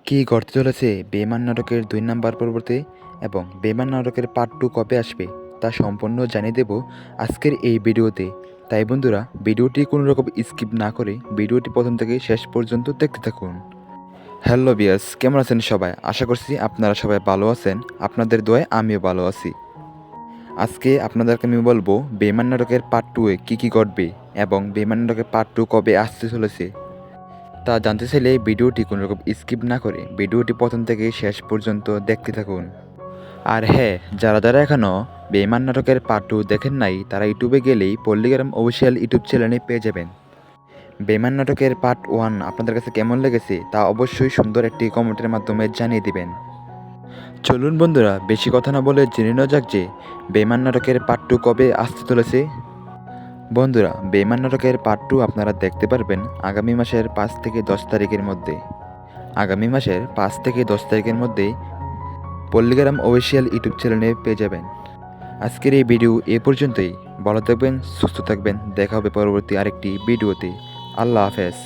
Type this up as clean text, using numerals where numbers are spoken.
কি ঘটতে চলেছে বেঈমান নাটকের ২ নাম্বার পর্বতে এবং বেঈমান নাটকের পার্ট 2 কবে আসবে তা সম্পূর্ণ জানিয়ে দেব আজকের এই ভিডিওতে। তাই বন্ধুরা, ভিডিওটি কোনো রকম স্কিপ না করে ভিডিওটি প্রথম থেকে শেষ পর্যন্ত দেখতে থাকুন। হ্যালো ভিউয়ার্স, কেমন আছেন সবাই? আশা করছি আপনারা সবাই ভালো আছেন। আপনাদের দোয়ায় আমিও ভালো আছি। আজকে আপনাদেরকে আমি বলবো বেঈমান নাটকের পার্ট 2 এ কী ঘটবে এবং বেঈমান নাটকের পার্ট 2 কবে আসতে চলেছে তা জানতে চাইলে ভিডিওটি কোনো রকম স্কিপ না করে ভিডিওটি প্রথম থেকে শেষ পর্যন্ত দেখতে থাকুন। আর হ্যাঁ, যারা এখনও বেঈমান নাটকের পার্ট 2 দেখেন নাই তারা ইউটিউবে গেলেই পল্লিগ্রাম অফিসিয়াল ইউটিউব চ্যানেলে পেয়ে যাবেন। বেঈমান নাটকের পার্ট 1 আপনাদের কাছে কেমন লেগেছে তা অবশ্যই সুন্দর একটি কমেন্টের মাধ্যমে জানিয়ে দিবেন। চলুন বন্ধুরা, বেশি কথা না বলে জেনে নেওয়া যাক যে বেঈমান নাটকের পার্ট 2 কবে আসতে চলেছে। বন্ধুরা, বেঈমান নাটকের পার্ট 2 আপনারা দেখতে পারবেন আগামী মাসের 5 থেকে 10 তারিখের মধ্যে। আগামী মাসের 5 থেকে 10 তারিখের মধ্যে পল্লিগ্রাম অফিসিয়াল ইউটিউব চ্যানেলে পেয়ে যাবেন। আজকের এই ভিডিও এ পর্যন্তই। ভালো থাকবেন, সুস্থ থাকবেন। দেখা হবে পরবর্তী আরেকটি ভিডিওতে। আল্লাহ হাফেজ।